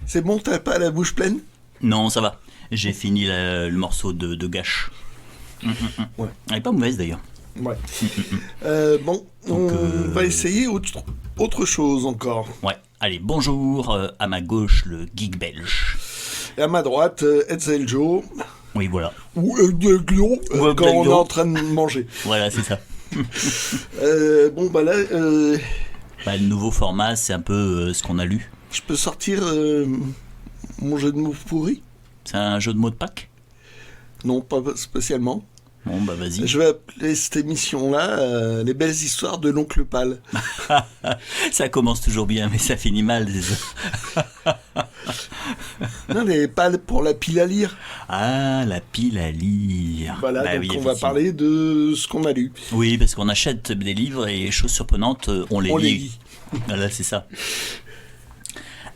C'est bon, t'as pas la bouche pleine? Non, ça va. J'ai fini le morceau de gâche. Ouais. Elle est pas mauvaise d'ailleurs. Ouais. Bon, Donc, on va essayer autre chose encore. Ouais. Allez, bonjour. À ma gauche, le geek belge. Et à ma droite, Edsel Joe, Oui, voilà. ou Glo, Ou quand on est Glo. en train de manger. Voilà, c'est ça. Bon, bah là, Bah, le nouveau format, c'est un peu ce qu'on a lu. je peux sortir mon jeu de mots pourri? C'est un jeu de mots de Pâques. Non, pas spécialement. Bon, bah vas-y. Je vais appeler cette émission-là Les belles histoires de l'oncle Pâle. Ça commence toujours bien, mais ça finit mal. C'est ça. Non, les pâles pour la pile à lire. Ah, la pile à lire. Voilà, Bah donc oui, on va effectivement. parler de ce qu'on a lu. Oui, parce qu'on achète des livres et choses surprenantes, on les On les lit. lit. Voilà, c'est ça.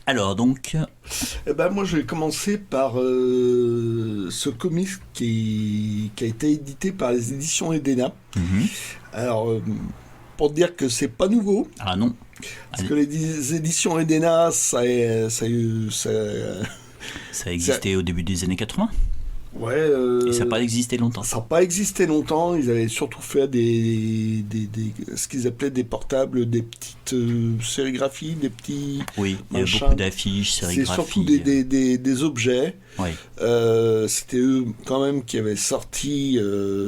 Alors donc, Eh ben, moi, je vais commencer par ce comics qui a été édité par les éditions Edena. Alors, pour te dire que c'est pas nouveau, ah non, parce que les éditions Edena, ça a eu... ça a existé au début des années 80 Ouais, et ça n'a pas existé longtemps. ça n'a pas existé longtemps. Ils avaient surtout fait ce qu'ils appelaient des portables, des petites sérigraphies, des petits... Oui, il y a machin. beaucoup d'affiches, C'est sérigraphies. surtout des objets. Oui, C'était eux quand même qui avaient sorti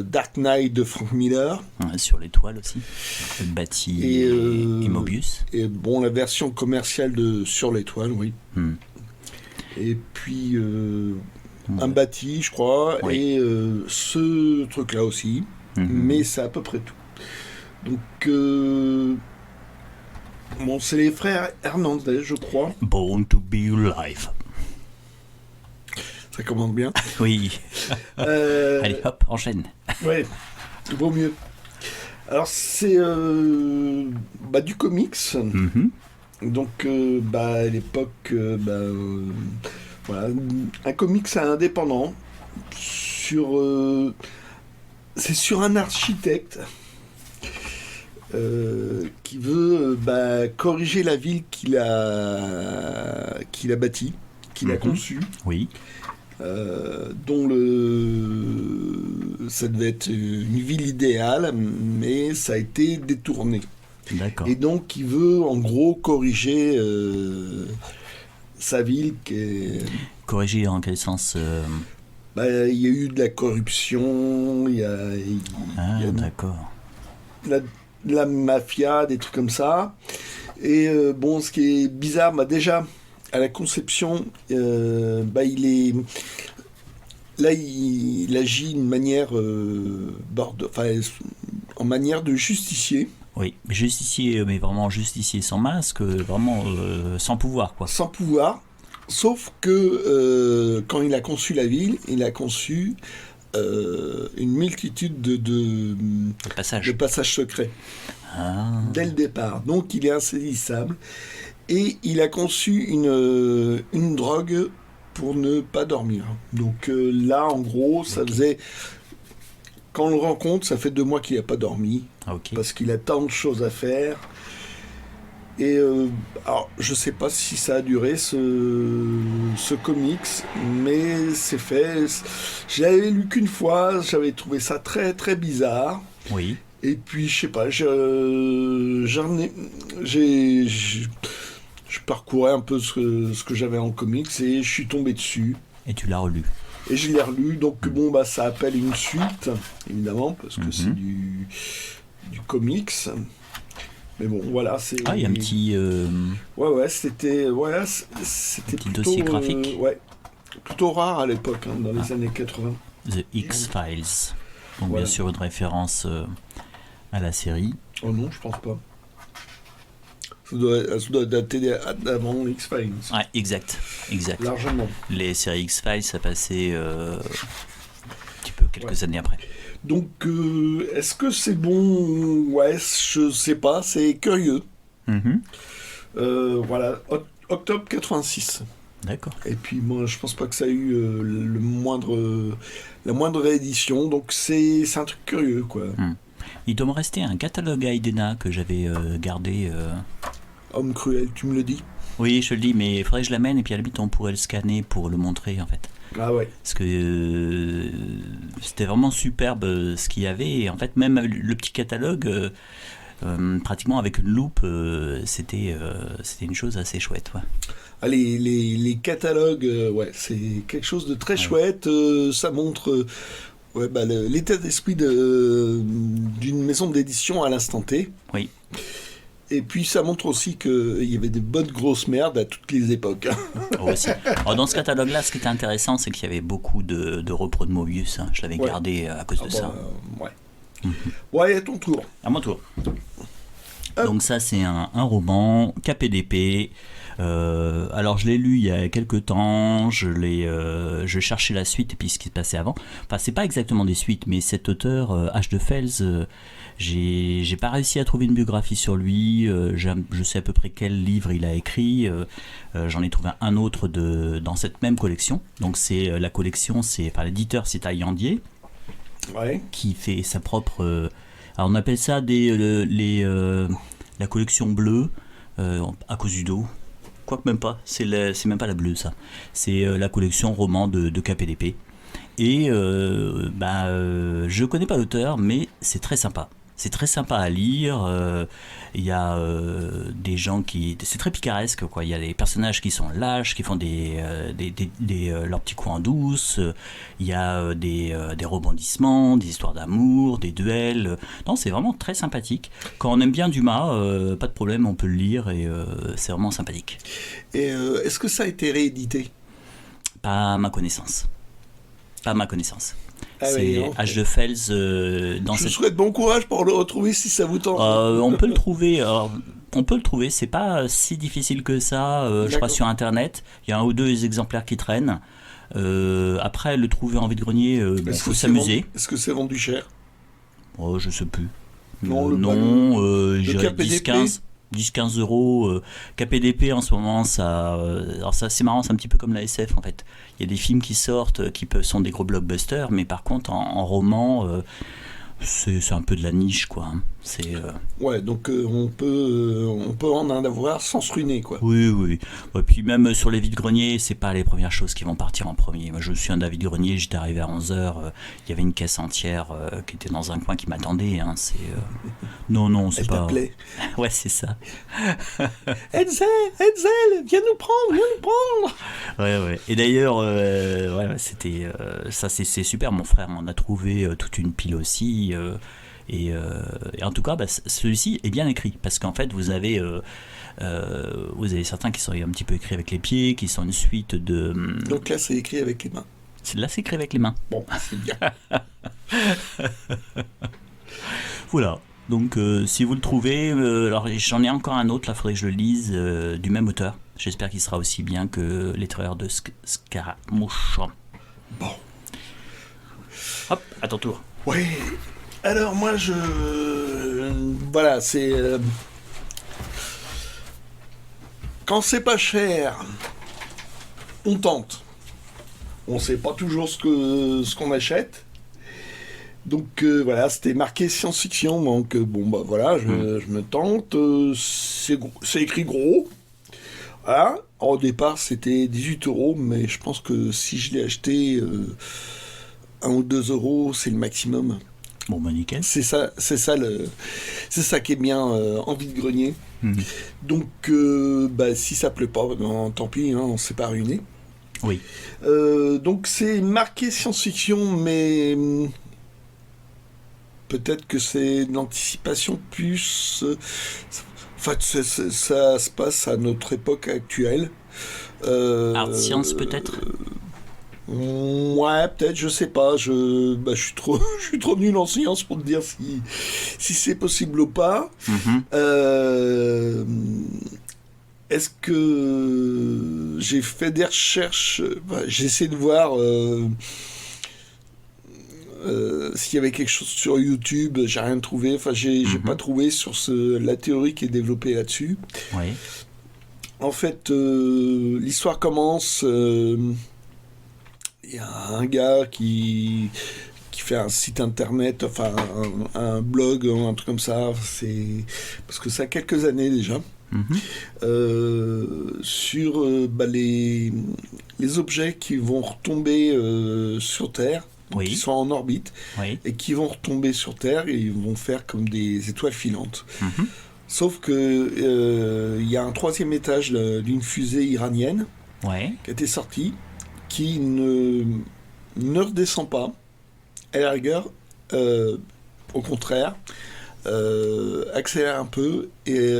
Dark Knight de Frank Miller. sur les toiles aussi. Batty Et, et Mobius. Et bon, la version commerciale de Sur l'étoile, oui. Et puis un Batty, je crois, Oui. et ce truc-là aussi. Mais c'est à peu près tout. Donc, bon, c'est les frères Hernandez, je crois. Born to be alive. Ça commence bien. Oui. Euh, Allez, hop, enchaîne. Ouais, vaut mieux. Alors, c'est du comics. Donc, à l'époque, voilà, un comics indépendant c'est sur un architecte qui veut corriger la ville qu'il a bâtie, qu'il a conçue. Oui. Dont ça devait être une ville idéale, mais ça a été détourné. D'accord. Et donc, il veut en gros corriger sa ville. Corriger en quel sens Il y a eu de la corruption, il y a d'accord. de la mafia, des trucs comme ça. Et bon, ce qui est bizarre, déjà, à la conception, il agit d'une manière en manière de justicier, Oui, justicier, mais vraiment justicier sans masque, vraiment sans pouvoir, quoi. sans pouvoir, sauf que quand il a conçu la ville, il a conçu une multitude de Le passage. passages secrets dès le départ. Donc il est insaisissable. Et il a conçu une drogue pour ne pas dormir. Donc là, en gros, ça faisait... Quand on le rencontre, ça fait 2 mois qu'il n'a pas dormi, Ok. parce qu'il a tant de choses à faire. Et alors, je ne sais pas si ça a duré, ce comics, mais c'est fait. Je l'avais lu qu'une fois, j'avais trouvé ça très, très bizarre. Oui. Et puis, je sais pas, je parcourais un peu ce que j'avais en comics et je suis tombé dessus. Et tu l'as relu. Et je l'ai relu, donc bon, ça appelle une suite, évidemment, parce que c'est du comics. Mais bon, voilà, c'est... Ah, il y a un petit... Ouais, c'était petit plutôt... dossier graphique. Ouais, plutôt rare à l'époque, dans les années 80. The X-Files. Donc Voilà. bien sûr une référence à la série. Oh non, je pense pas. Ça doit dater d'avant X-Files. Ouais, exact. Largement. Les séries X-Files, ça passait un petit peu quelques années après. Donc, est-ce que c'est bon? Ouais, je sais pas, c'est curieux. Voilà, octobre 86. D'accord. Et puis moi, je pense pas que ça a eu la moindre réédition, donc c'est un truc curieux, quoi. Il doit me rester un catalogue à Idena que j'avais gardé. Homme cruel, tu me le dis? Oui, je te le dis, mais il faudrait que je l'amène et puis à la limite on pourrait le scanner pour le montrer en fait. Ah ouais. Parce que c'était vraiment superbe ce qu'il y avait. Et en fait, même avec le petit catalogue, pratiquement avec une loupe, c'était une chose assez chouette. Ouais. Ah, les catalogues, ouais, c'est quelque chose de très Ouais. chouette. Ça montre ouais, bah, l'état d'esprit d'une maison d'édition à l'instant T. Oui. Et puis ça montre aussi qu'il y avait des bonnes grosses merdes à toutes les époques. Aussi. Alors, dans ce catalogue-là, ce qui était intéressant, c'est qu'il y avait beaucoup de repros de Mobius. Hein. Je l'avais Ouais. gardé à cause Ah de bah, ça. ouais. Ouais, à ton tour. À mon tour. Hop. Donc ça, c'est un roman KPDP. Alors je l'ai lu il y a quelques temps, je cherchais la suite et puis ce qui se passait avant. Enfin, c'est pas exactement des suites, mais cet auteur, H. de Fels, j'ai pas réussi à trouver une biographie sur lui. Je sais à peu près quel livre il a écrit. J'en ai trouvé un autre dans cette même collection. Donc c'est la collection, enfin l'éditeur, c'est Taillandier Ouais. qui fait sa propre. Alors on appelle ça la collection bleue à cause du dos. Quoique même pas, c'est même pas la bleue ça. C'est la collection roman de KPDP. Et je connais pas l'auteur, mais c'est très sympa. C'est très sympa à lire. Il y a des gens c'est très picaresque, quoi. Il y a des personnages qui sont lâches, qui font leurs petits coups en douce. Il y a des rebondissements, des histoires d'amour, des duels. Non, c'est vraiment très sympathique. Quand on aime bien Dumas, pas de problème, on peut le lire et c'est vraiment sympathique. Et est-ce que ça a été réédité? Pas à ma connaissance. Pas à ma connaissance. Ah C'est oui, non. H. de Fels dans Je cette. vous souhaite bon courage pour le retrouver si ça vous tente. On peut le trouver. On peut le trouver. C'est pas si difficile que ça. Je crois D'accord. sur internet. Il y a un ou deux exemplaires qui traînent. Après, le trouver en vide-grenier, il Est-ce faut que c'est s'amuser. Est-ce que c'est vendu cher? Oh, je sais plus. Non, le Non, je dirais KPDP? 10-15 euros. KPDP en ce moment, alors ça c'est marrant, c'est un petit peu comme la SF en fait. Il y a des films qui sortent sont des gros blockbusters, mais par contre en roman, c'est un peu de la niche quoi. Hein. Ouais, donc on peut en avoir sans se ruiner, quoi. Oui, oui. Et puis même sur les vides-greniers, c'est pas les premières choses qui vont partir en premier. Moi, je suis un David Grenier, j'étais arrivé à 11h, il y avait une caisse entière qui était dans un coin qui m'attendait. Hein. Non, c'est Elle pas. t'appelait. Ouais, c'est ça. Hetzel, viens nous prendre. Ouais. Et d'ailleurs, ça, c'est super. Mon frère m'en a trouvé toute une pile aussi. Et en tout cas, celui-ci est bien écrit parce qu'en fait, vous avez certains qui sont un petit peu écrits avec les pieds, qui sont une suite de. Donc là, c'est écrit avec les mains. Là, c'est écrit avec les mains. Bon, c'est bien. Voilà. Donc, si vous le trouvez, alors j'en ai encore un autre. Là, faudrait que je le lise du même auteur. J'espère qu'il sera aussi bien que l'étreur de Scaramouche. Bon. Hop, à ton tour. Ouais. Alors moi, voilà, c'est... Quand c'est pas cher, on tente. On sait pas toujours ce qu'on achète. Donc voilà, c'était marqué science-fiction, donc voilà, je me tente. C'est écrit gros. Voilà. Alors, au départ, c'était 18 euros, mais je pense que si je l'ai acheté 1 ou 2 euros, c'est le maximum. Bon, nickel. C'est ça qui est bien en vide-grenier. Donc, si ça plaît pas, tant pis, hein, on s'est pas ruiné. Oui. Donc, c'est marqué science-fiction, mais peut-être que c'est de l'anticipation plus. En fait, ça se passe à notre époque actuelle. Art Science peut-être. Ouais, peut-être, je sais pas. Je suis trop nul en science pour te dire si c'est possible ou pas. Est-ce que j'ai fait des recherches? J'ai essayé de voir s'il y avait quelque chose sur YouTube. J'ai rien trouvé. Enfin, j'ai pas trouvé sur la théorie qui est développée là-dessus. Oui. En fait, l'histoire commence. Il y a un gars qui fait un site internet, enfin un blog, un truc comme ça. C'est parce que ça a quelques années déjà. sur les objets qui vont retomber sur Terre, qui sont en orbite, et qui vont retomber sur Terre et ils vont faire comme des étoiles filantes. Sauf que y a un 3e étage d'une fusée iranienne qui a été sortie, qui ne redescend pas, à la rigueur, au contraire, accélère un peu et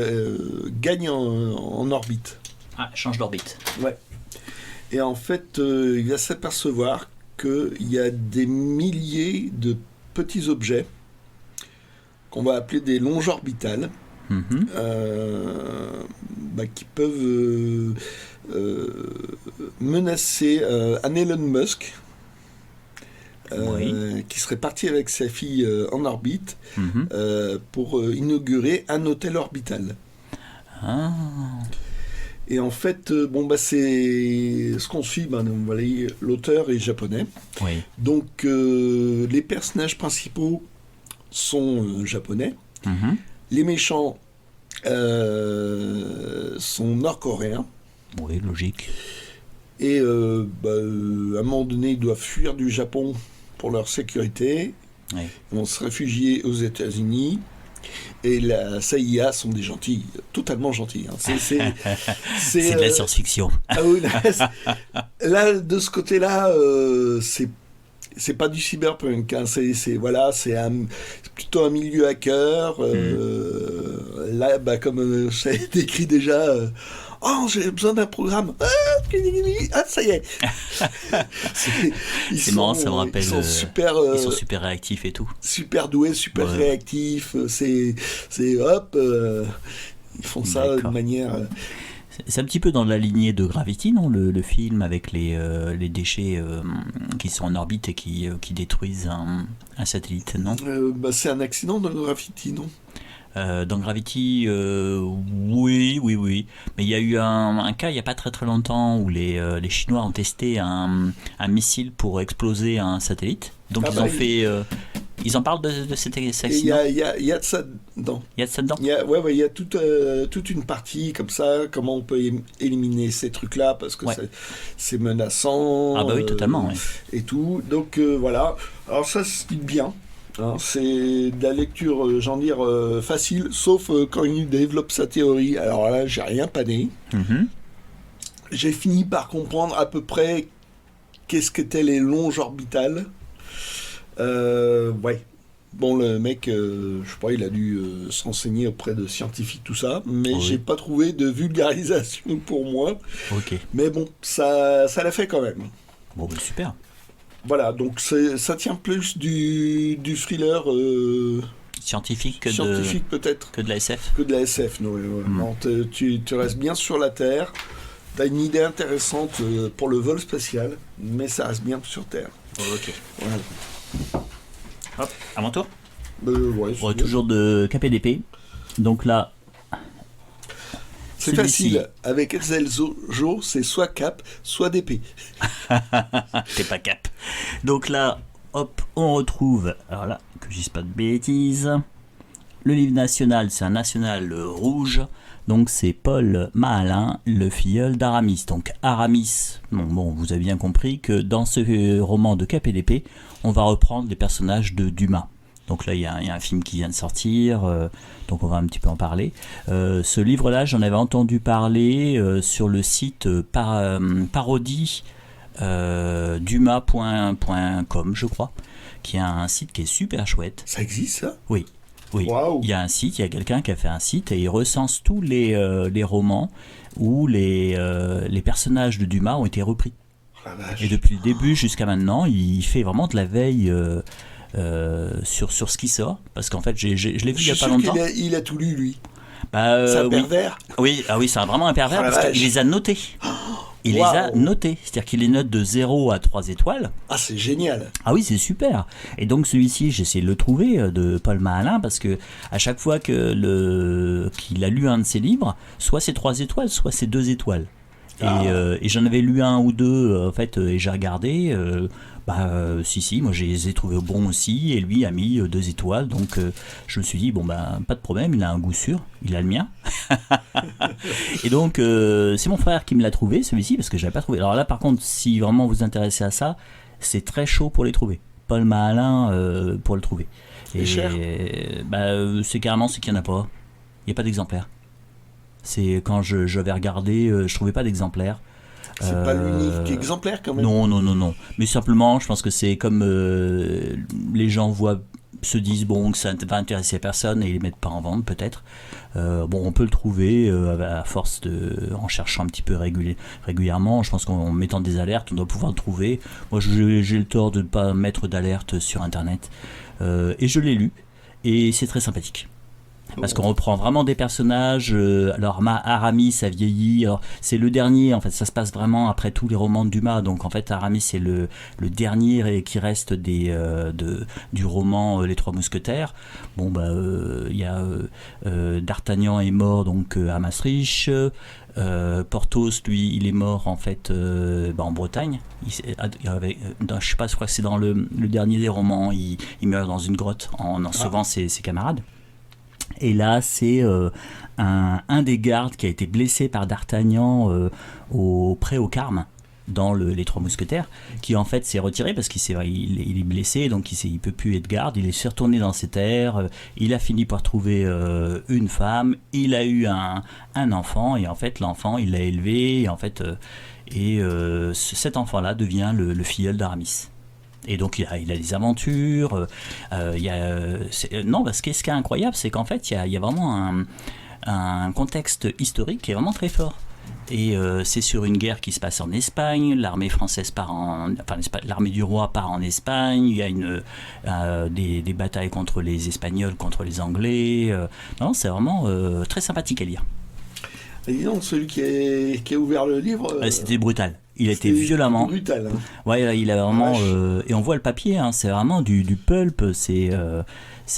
gagne en orbite. Ah, change d'orbite. Ouais. Et en fait, il va s'apercevoir qu'il y a des milliers de petits objets qu'on va appeler des longes orbitales, qui peuvent menacer un Elon Musk, qui serait parti avec sa fille en orbite pour inaugurer un hôtel orbital. Et en fait, c'est ce qu'on suit. L'auteur est japonais. Donc, les personnages principaux sont japonais. Les méchants sont nord-coréens. Oui, logique. Et à un moment donné, ils doivent fuir du Japon pour leur sécurité. Ils vont se réfugier aux États-Unis. Et la CIA sont des gentils, totalement gentils. C'est de la science-fiction. Là, de ce côté-là, c'est pas du cyberpunk. C'est plutôt un milieu hacker. Là, comme c'est décrit déjà. J'ai besoin d'un programme. Ça y est. C'est marrant, ça me rappelle. Ils sont super réactifs et tout. Super doués, super réactifs. C'est hop. Ils font ça de manière. C'est un petit peu dans la lignée de Gravity, non, le film avec les déchets qui sont en orbite et qui détruisent un satellite, non C'est un accident de Gravity, non dans Gravity, oui. Mais il y a eu un cas il n'y a pas très très longtemps où les Chinois ont testé un missile pour exploser un satellite. Donc ils en parlent de cet accident. Il y a de ça dedans. Il y a de ça dedans. Il y a toute une partie comme ça, comment on peut éliminer ces trucs-là, parce que c'est menaçant. Ah bah oui, totalement. Et tout. Donc voilà. Alors ça se dit bien. C'est de la lecture, facile, sauf quand il développe sa théorie. Alors là, j'ai rien pané. J'ai fini par comprendre à peu près qu'est-ce qu'étaient les longes orbitales. Bon, le mec, je sais pas, il a dû s'enseigner auprès de scientifiques, tout ça, mais j'ai pas trouvé de vulgarisation pour moi. Mais bon, ça l'a fait quand même. Bon, super. Voilà, donc ça tient plus du thriller scientifique peut-être que de la SF. Que de la SF, non. Non, tu restes bien sur la Terre. T'as une idée intéressante pour le vol spatial, mais ça reste bien sur Terre. Ok. Voilà. Hop, à mon tour. Toujours de KPDP. Donc là. C'est facile. Avec Exceljo, c'est soit Cap, soit DP. T'es pas Cap. Donc là, hop, on retrouve. Alors là, que je dise pas de bêtises. Le livre national, c'est un national rouge. Donc c'est Paul Mahalin, le filleul d'Aramis. Donc Aramis, bon, vous avez bien compris que dans ce roman de KPDP, on va reprendre les personnages de Dumas. Donc là, il y a un film qui vient de sortir, donc on va un petit peu en parler. Ce livre-là, j'en avais entendu parler sur le site parodie dumas.com, je crois, qui est un site qui est super chouette. Ça existe, ça ? Oui. Wow. Il y a un site, il y a quelqu'un qui a fait un site et il recense tous les romans où les personnages de Dumas ont été repris. Et depuis le début jusqu'à maintenant, il fait vraiment de la veille sur ce qui sort, parce qu'en fait je l'ai vu il y a pas longtemps. Il a tout lu, lui. C'est un pervers. Oui, c'est vraiment un pervers parce qu'il les a notés. Il les a notés, c'est-à-dire qu'il les note de 0 à 3 étoiles. Ah, c'est génial. Ah oui, c'est super. Et donc celui-ci, j'ai essayé de le trouver, de Paul Mahalin, parce que à chaque fois qu'il a lu un de ses livres, soit c'est 3 étoiles, soit c'est 2 étoiles. Et j'en avais lu un ou deux, en fait, et j'ai regardé. Si, moi je les ai trouvés bons aussi, et lui a mis 2 étoiles, donc je me suis dit, pas de problème, il a un goût sûr, il a le mien. Et donc, c'est mon frère qui me l'a trouvé, celui-ci, parce que je l'avais pas trouvé. Alors là, par contre, si vraiment vous vous intéressez à ça, c'est très chaud pour les trouver. Paul Mahalin pour le trouver. Et cher. C'est carrément ce qu'il n'y en a pas. Il n'y a pas d'exemplaire. C'est quand je vais regarder, je trouvais pas d'exemplaire. C'est pas l'unique exemplaire quand même. Non. Mais simplement, je pense que c'est comme les gens se disent que ça ne va intéresser personne et ils les mettent pas en vente peut-être. On peut le trouver à force en cherchant un petit peu régulièrement. Je pense qu'en mettant des alertes, on doit pouvoir le trouver. Moi, j'ai le tort de ne pas mettre d'alerte sur Internet. Et je l'ai lu et c'est très sympathique. Parce qu'on reprend vraiment des personnages. Alors Aramis a vieilli. Alors, c'est le dernier. En fait, ça se passe vraiment après tous les romans de Dumas. Donc en fait, Aramis c'est le dernier qui reste du roman Les Trois Mousquetaires. D'Artagnan est mort donc à Maastricht. Porthos, lui, il est mort en fait en Bretagne. Je sais pas, je crois que c'est dans le dernier des romans. Il meurt dans une grotte en sauvant ses camarades. Et là, c'est un des gardes qui a été blessé par D'Artagnan près au Carme, dans Les Trois Mousquetaires, qui en fait s'est retiré parce qu'il est blessé, donc il peut plus être garde. Il est retourné dans ses terres. Il a fini par trouver une femme. Il a eu un enfant, et en fait, l'enfant, il l'a élevé. Et en fait, cet enfant-là devient le filleul d'Aramis. Et donc il a des aventures. Ce qui est incroyable, c'est qu'en fait il y a vraiment un contexte historique qui est vraiment très fort. Et c'est sur une guerre qui se passe en Espagne. L'armée française l'armée du roi part en Espagne. Il y a des batailles contre les Espagnols, contre les Anglais. C'est vraiment très sympathique à lire. Et dis donc, celui qui a ouvert le livre... C'était brutal. Il a été violemment. Brutal. Hein. Ouais, il a vraiment. Et on voit le papier, c'est vraiment du pulp, c'est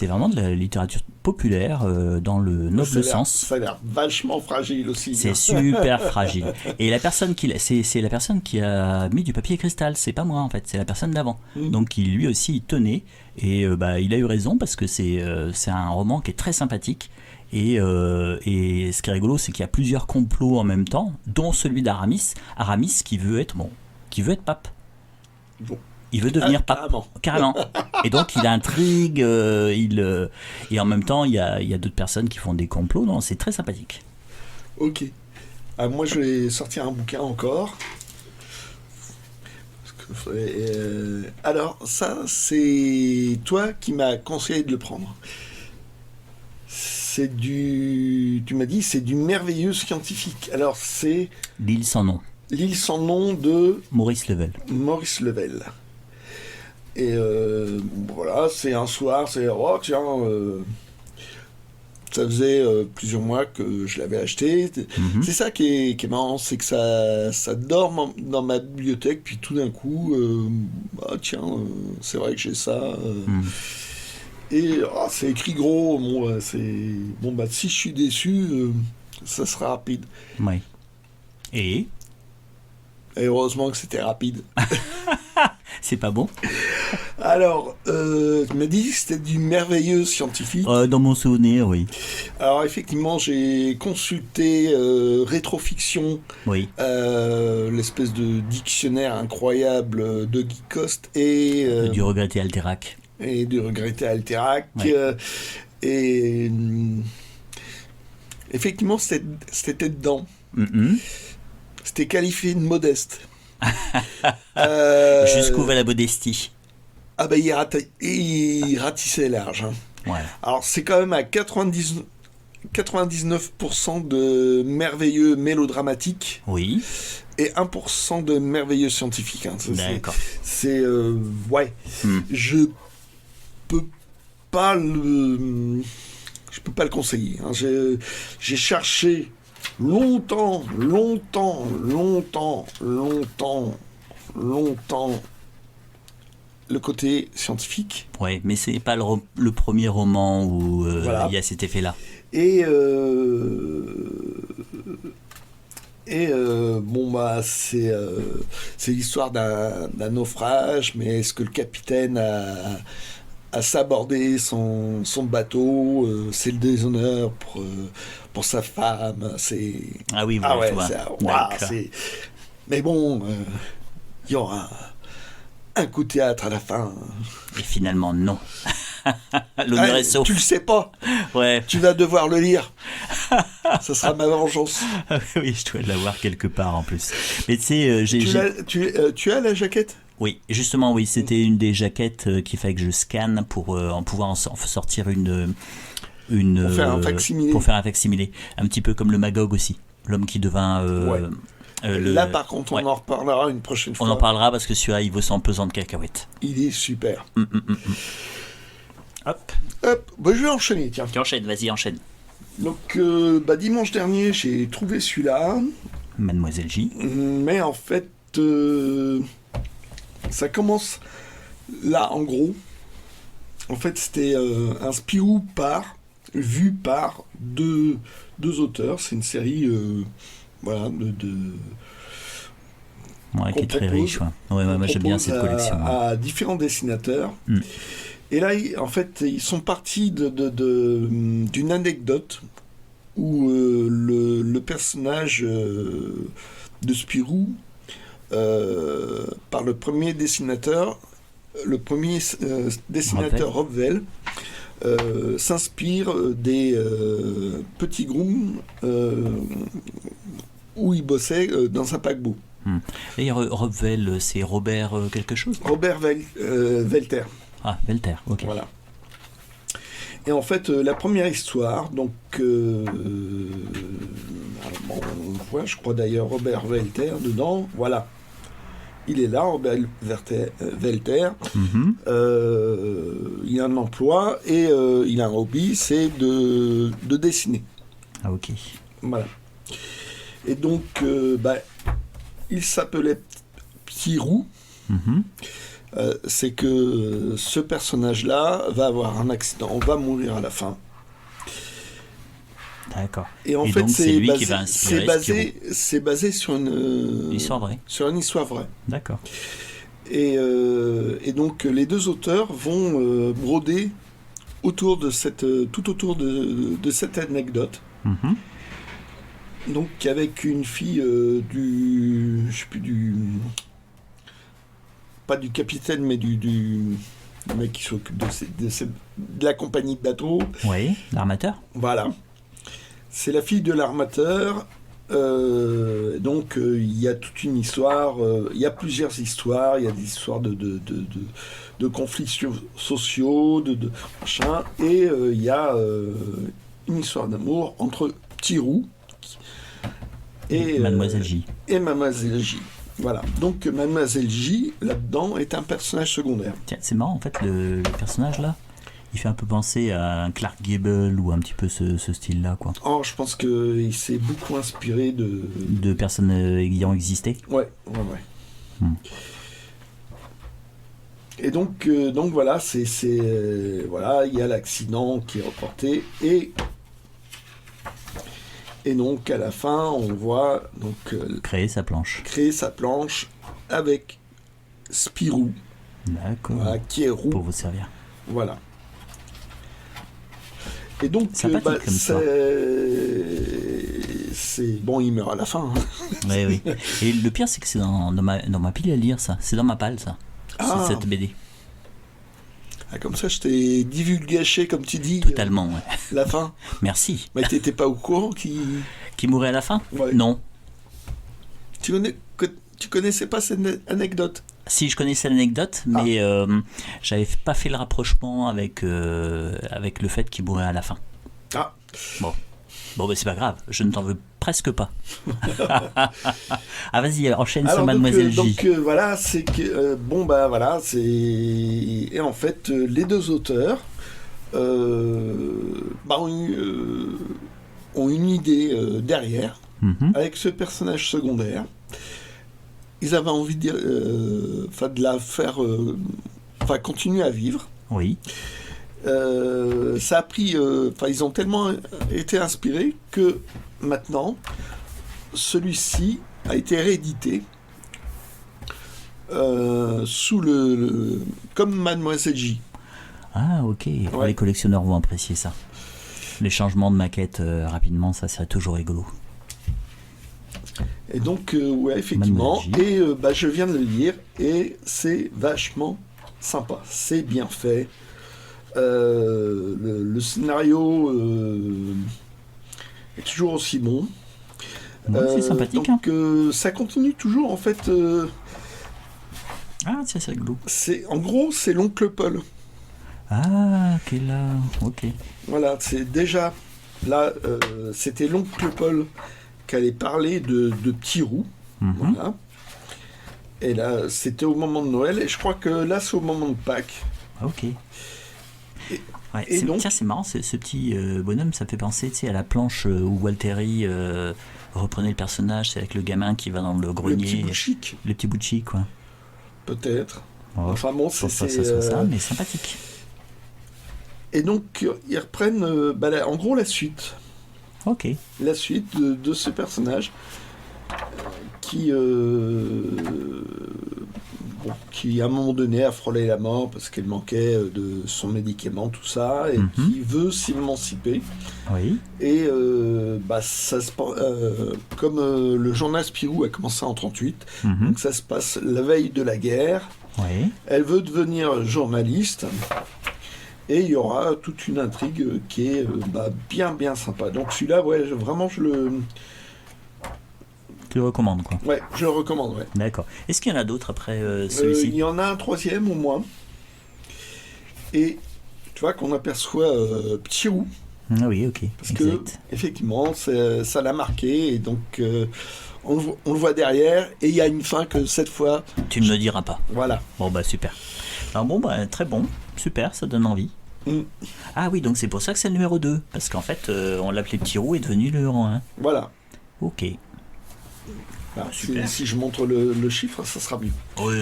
vraiment de la littérature populaire dans le noble sens. Ça a l'air vachement fragile aussi. C'est super fragile. Et la personne c'est la personne qui a mis du papier cristal, c'est pas moi en fait, c'est la personne d'avant. Donc lui aussi il tenait, et il a eu raison parce que c'est un roman qui est très sympathique. Et ce qui est rigolo, c'est qu'il y a plusieurs complots en même temps, dont celui d'Aramis. Aramis qui veut être pape. Bon. Il veut devenir pape. Carrément. Et donc il intrigue, et en même temps il y a d'autres personnes qui font des complots. Non, c'est très sympathique. Ok. Moi je vais sortir un bouquin encore. Alors ça, c'est toi qui m'as conseillé de le prendre. Tu m'as dit, c'est du merveilleux scientifique. Alors c'est... L'île sans nom. L'île sans nom de... Maurice Level. Et voilà, c'est un soir, ça faisait plusieurs mois que je l'avais acheté. Mm-hmm. C'est ça qui est marrant, c'est que ça dort dans ma bibliothèque, puis tout d'un coup, c'est vrai que j'ai ça. Et c'est écrit gros. Si je suis déçu, ça sera rapide. Oui. Et heureusement que c'était rapide. C'est pas bon. Alors, tu m'as dit que c'était du merveilleux scientifique. Dans mon souvenir, oui. Alors, effectivement, j'ai consulté Rétrofiction, oui. L'espèce de dictionnaire incroyable de Guy Coste et... du regretté Alterac. Et du regretté Alterac. Oui. Effectivement, c'était dedans. Mm-hmm. C'était qualifié de modeste. Jusqu'où va la modestie? Il ratissait large. Hein. Ouais. Alors, c'est quand même à 99% de merveilleux mélodramatique. Oui. Et 1% de merveilleux scientifique. Hein. D'accord. C'est ouais. Je peux pas le conseiller. Hein. J'ai cherché longtemps le côté scientifique. Ouais, mais c'est pas le premier roman où il y a cet effet-là. Et Et c'est l'histoire d'un naufrage, mais est-ce que le capitaine a sabordé son bateau, c'est le déshonneur pour sa femme, c'est... Ah oui, voilà, ouais, je vois. Mais bon, il y aura un coup de théâtre à la fin. Et finalement, non. L'honneur est sauf. Tu le sais pas. Ouais. Tu vas devoir le lire. Ça sera ma vengeance. Oui, je dois l'avoir quelque part en plus. Mais tu sais, tu as la jaquette? Oui, justement, oui, c'était une des jaquettes qu'il fallait que je scanne pour en pouvoir en sortir une pour faire un facsimilé. Pour faire un facsimilé. Un petit peu comme le Magog aussi. L'homme qui devint... Là, par contre, on en reparlera une prochaine fois. On en parlera parce que celui-là, il vaut 100 pesant de cacahuètes. Il est super. Hop. Je vais enchaîner, tiens. Tu enchaînes, vas-y, enchaîne. Donc, dimanche dernier, j'ai trouvé celui-là. Mademoiselle J. Mais en fait, ça commence là, en gros. En fait, c'était un Spirou vu par deux auteurs. C'est une série... voilà, qui est très riche. Ouais, moi j'aime bien cette collection. À différents dessinateurs. Et là, en fait, ils sont partis d'une anecdote où le personnage de Spirou, par le premier dessinateur, Rob Vell, s'inspire des petits grooms où il bossait dans un paquebot. Et Rob Vell, c'est Robert quelque chose? Robert Welter. Ah, Welter, ok. Voilà. Et en fait, la première histoire, donc, on voit, je crois d'ailleurs, Robert Welter dedans, voilà. Il est là, Robert Welter. Il a un emploi et il a un hobby, c'est de dessiner. Ah, ok. Voilà. Et donc, il s'appelait Petit Roux. C'est que ce personnage-là va avoir un accident, on va mourir à la fin. D'accord. Et en fait, donc, c'est lui qui va inspirer c'est basé sur une histoire vraie. Sur une histoire vraie. D'accord. Et donc les deux auteurs vont broder tout autour de cette anecdote. Donc avec une fille pas du capitaine, mais du mec qui s'occupe de la compagnie de bateau. Oui, l'armateur. Voilà. C'est la fille de l'armateur. Donc il y a toute une histoire. Il y a plusieurs histoires. Il y a des histoires de conflits sociaux, de machin. Et il y a une histoire d'amour entre Petit Roux et Mademoiselle J. Et Mademoiselle J. Voilà. Donc Mademoiselle J, là-dedans, est un personnage secondaire. Tiens, c'est marrant, en fait, le personnage, là, il fait un peu penser à un Clark Gable ou un petit peu ce style-là, quoi. Oh, je pense qu'il s'est beaucoup inspiré de personnes ayant existé. Ouais. Et donc voilà, voilà, il y a l'accident qui est reporté et donc à la fin, on voit donc créer sa planche avec Spirou. D'accord. Voilà, qui est roux. Pour vous servir. Voilà. Et donc c'est bon, il meurt à la fin. Oui. Et le pire, c'est que c'est dans ma pile à lire, ça. C'est dans ma palle, ça. C'est cette BD. Ah, comme ça, je t'ai divulgaché, comme tu dis. Totalement, ouais. La fin. Merci. Mais t'étais pas au courant qui mourait à la fin? Ouais. Non. Tu connaissais pas cette anecdote? Si, je connaissais l'anecdote, mais j'avais pas fait le rapprochement avec le fait qu'il mourait à la fin. Ah. Bon, c'est pas grave, je ne t'en veux presque pas. Ah, vas-y, enchaîne sur Mademoiselle J. Donc voilà, c'est que voilà, c'est et en fait les deux auteurs ont une idée derrière avec ce personnage secondaire. Ils avaient envie de la faire, continuer à vivre. Oui. Ça a pris, ils ont tellement été inspirés que maintenant, celui-ci a été réédité sous comme Mademoiselle J. Ah, ok. Ouais. Les collectionneurs vont apprécier ça. Les changements de maquette rapidement, ça serait toujours rigolo. Et donc, ouais, effectivement. Mademoiselle Et je viens de le lire et c'est vachement sympa. C'est bien fait. Le scénario est toujours aussi bon. Ouais, c'est sympathique. Donc, ça continue toujours en fait. Ah, tiens, c'est rigolo. En gros, c'est l'oncle Paul. Ah, ok, là. Ok. Voilà, c'est déjà là, c'était l'oncle Paul qui allait parler de Petit Roux. Mhm. Voilà. Et là, c'était au moment de Noël, et je crois que là, c'est au moment de Pâques. Ok. Ouais, et donc- tiens, c'est marrant, ce petit bonhomme, ça me fait penser à la planche où Walteri reprenait le personnage, c'est avec le gamin qui va dans le Le grenier. petit bout chic, Le petit bout de chic, quoi. peut-être. Oh, Enfin bon, je pense pas que ça soit ça, mais sympathique. Et donc, ils reprennent, en gros, la suite. Ok. La suite de ce personnage qui, qui, à un moment donné, a frôlé la mort parce qu'elle manquait de son médicament, tout ça, et Mhm. qui veut s'émanciper. Oui. Et comme le journal Spirou a commencé en 1938, Mhm. donc ça se passe la veille de la guerre. Oui. Elle veut devenir journaliste. Et il y aura toute une intrigue qui est bien sympa. Donc celui-là, ouais, je le recommande, quoi. Ouais, je le recommande, ouais. D'accord. Est-ce qu'il y en a d'autres après Il celui-ci y en a un troisième au moins. Et tu vois qu'on aperçoit Petit Roux. Ah oui, ok. Parce Exact. que, effectivement, ça l'a marqué. Et donc, on le voit derrière. Et il y a une fin que cette fois, Tu ne me diras pas. voilà. Bon, bah super. Alors bon, bah très bon. Super, ça donne envie. Mm. Ah oui, donc c'est pour ça que c'est le numéro 2. Parce qu'en fait, on l'appelait Petit Roux est devenu le numéro 1. Voilà. Ok. Voilà, super. si je montre le chiffre, ça sera mieux. Oui,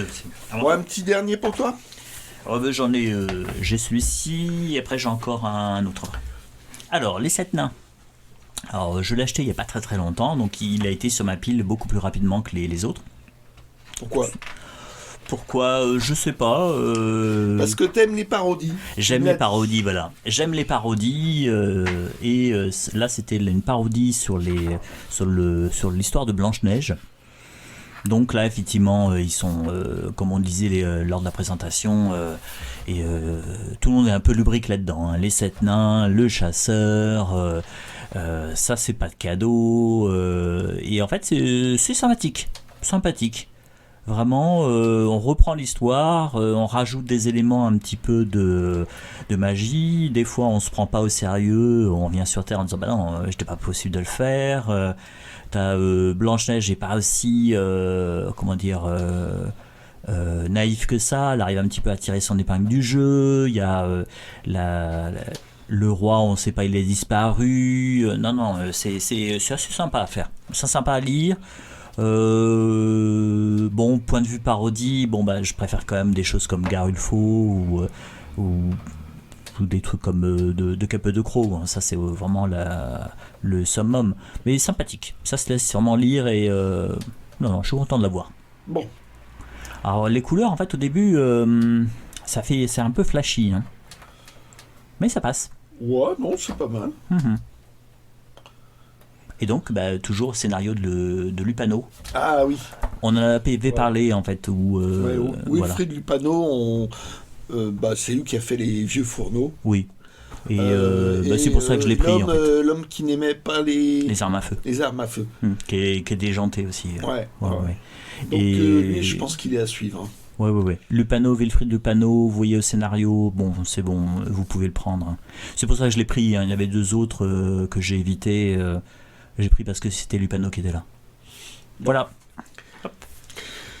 Bon, un petit dernier pour toi. j'en ai... j'ai celui-ci, et après j'ai encore un autre. Alors, les 7 nains. Alors, je l'ai acheté il n'y a pas très très longtemps, donc il a été sur ma pile beaucoup plus rapidement que les autres. Pourquoi je sais pas. Parce que t'aimes les parodies. J'aime les parodies, voilà. J'aime les parodies, là c'était une parodie sur l'histoire de Blanche-Neige. Donc là, effectivement, ils sont, comme on disait lors de la présentation, tout le monde est un peu lubrique là-dedans. Hein. Les 7 nains, le chasseur, ça c'est pas de cadeau. Et en fait, c'est sympathique. Vraiment, on reprend l'histoire, on rajoute des éléments un petit peu de magie. Des fois, on se prend pas au sérieux, on vient sur Terre en disant bah non, j'étais pas possible de le faire. T'as Blanche-Neige est pas aussi naïf que ça. Elle arrive un petit peu à tirer son épingle du jeu. Il y a le roi, on sait pas, il est disparu. Non, c'est assez sympa à faire. C'est sympa à lire. Bon, point de vue parodie, je préfère quand même des choses comme Garulfo ou des trucs comme de Capeux de Croc. Hein. Ça, c'est vraiment le summum. Mais sympathique. Ça se laisse sûrement lire et non, je suis content de l'avoir. Bon. Alors, les couleurs, en fait, au début, c'est un peu flashy. Hein. Mais ça passe. Ouais, non, c'est pas mal. Mm-hmm. Et donc, toujours scénario de Lupano. Ah oui. On en avait parlé, en fait. Wilfrid Lupano, c'est lui qui a fait les vieux fourneaux. Oui. Et c'est pour ça que je l'ai pris, en fait. L'homme qui n'aimait pas les armes à feu. Les armes à feu. Qui est déjanté aussi. Ouais. Donc, et lui, je pense qu'il est à suivre. Hein. Ouais. Lupano, Wilfrid Lupano, vous voyez au scénario, c'est bon, vous pouvez le prendre. C'est pour ça que je l'ai pris. Hein. Il y avait 2 autres que j'ai évité. J'ai pris parce que c'était Lupano qui était là. Voilà. Hop.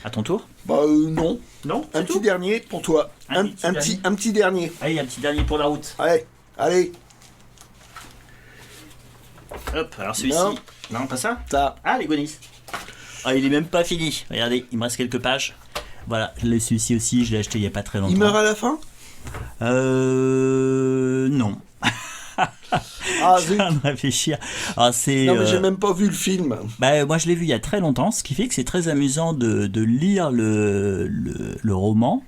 À ton tour ? Non. Non, un petit dernier pour toi. Un petit dernier. Allez, un petit dernier pour la route. Allez. Hop, alors celui-ci. Non, pas ça. Ça. Ah, les Goonies. Ah, il est même pas fini. Regardez, il me reste quelques pages. Voilà, celui-ci aussi, je l'ai acheté il y a pas très longtemps. Il meurt à la fin ? Non. Ah, Je suis en train de réfléchir. Ah, c'est, non, mais j'ai même pas vu le film. bah, moi, je l'ai vu il y a très longtemps, ce qui fait que c'est très amusant de lire le roman.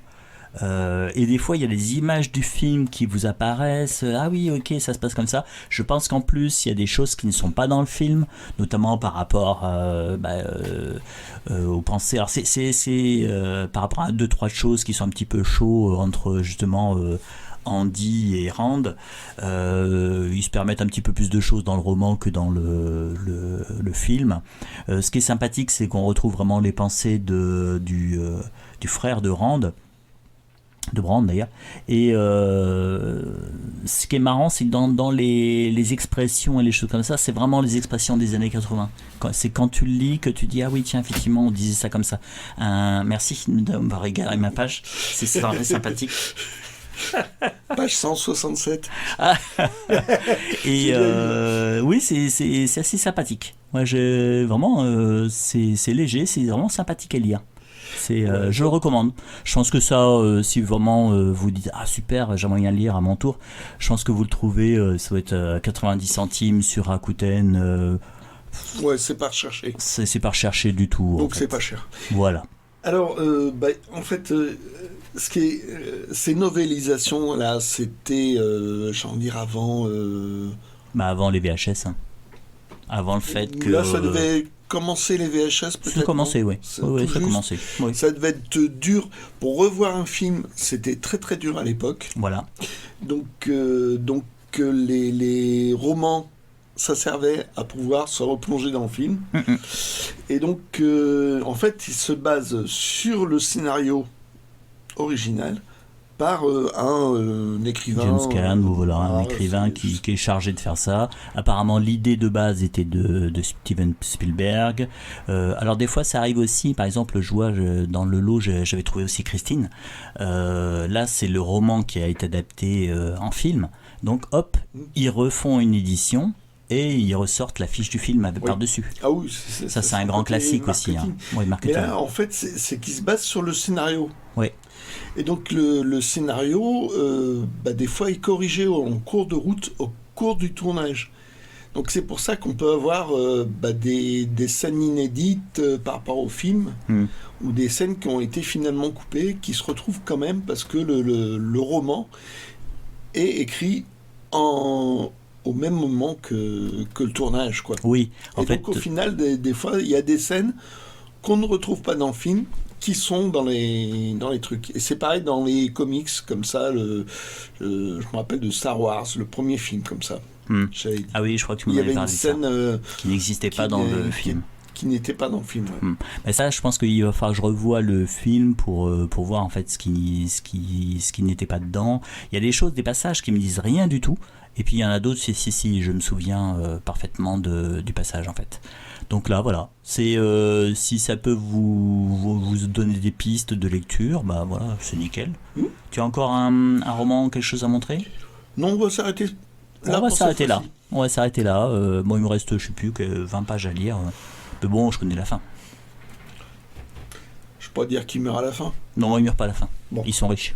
Et des fois, il y a des images du film qui vous apparaissent. Ah oui, ok, ça se passe comme ça. Je pense qu'en plus, il y a des choses qui ne sont pas dans le film, notamment par rapport aux pensées. Alors, c'est par rapport à deux, trois choses qui sont un petit peu chauds entre justement Andy et Rand. Ils se permettent un petit peu plus de choses dans le roman que dans le film. Ce qui est sympathique, c'est qu'on retrouve vraiment les pensées du frère de Rand. De Brand d'ailleurs. Et ce qui est marrant, c'est que dans les expressions et les choses comme ça, c'est vraiment les expressions des années 80. C'est quand tu le lis que tu dis ah oui, tiens, effectivement, on disait ça comme ça. Merci de me regarder ma page, c'est vraiment sympathique. Page 167. Ah. Et oui, c'est assez sympathique. Moi, vraiment, c'est léger, c'est vraiment sympathique à lire. Je le recommande. Je pense que ça, si vraiment vous dites ah super, j'aimerais bien lire à mon tour, je pense que vous le trouvez, ça doit être 90 centimes sur Rakuten. Ouais, c'est pas recherché. C'est pas recherché du tout. Donc c'est pas cher. Voilà. Alors, en fait, ce qui est, ces novélisations là, c'était, j'ai envie de dire avant. Avant les VHS. Hein. Avant le fait que. Là, ça devait commencer les VHS peut-être. Ça a commencé, oui. Oui, ça a commencé. Oui. Ça devait être dur. Pour revoir un film, c'était très très dur à l'époque. Voilà. Donc les romans, ça servait à pouvoir se replonger dans le film. Et donc, en fait, ils se basent sur le scénario original par un écrivain. James Caan, voilà, un écrivain qui est chargé de faire ça. Apparemment, l'idée de base était de Steven Spielberg. Alors, des fois, ça arrive aussi. Par exemple, je vois dans le lot, j'avais trouvé aussi Christine. Là, c'est le roman qui a été adapté en film. Donc, hop, ils refont une édition. Et ils ressortent la fiche du film par-dessus. Ah oui, ça c'est un grand classique aussi. Hein. Oui, mais là, en fait, c'est qu'ils se basent sur le scénario. Oui. Et donc, le scénario, des fois, est corrigé en cours de route, au cours du tournage. Donc, c'est pour ça qu'on peut avoir des scènes inédites par rapport au film, ou des scènes qui ont été finalement coupées, qui se retrouvent quand même parce que le roman est écrit au même moment que le tournage, quoi. Oui. Et donc, au final, des fois, il y a des scènes qu'on ne retrouve pas dans le film, qui sont dans les trucs. Et c'est pareil dans les comics, comme ça, je me rappelle de Star Wars, le premier film, comme ça. Ah oui, je crois que tu m'en avais parlé de ça. Il y avait une scène qui n'existait pas dans le film. Qui n'était pas dans le film, ouais. Mais ça, je pense qu'il va falloir que je revoie le film pour voir en fait ce qui n'était pas dedans. Il y a des choses, des passages qui me disent rien du tout. Et puis il y en a d'autres, si, je me souviens parfaitement du passage en fait. Donc là, voilà. C'est si ça peut vous donner des pistes de lecture, voilà, c'est nickel. Tu as encore un roman, quelque chose à montrer ? Non, on va s'arrêter là. On va s'arrêter là. Bon, il me reste, je sais plus, que 20 pages à lire. Mais bon, je connais la fin. Je peux pas dire qu'il meurt à la fin. Non, il meurt pas à la fin. Bon. Ils sont riches.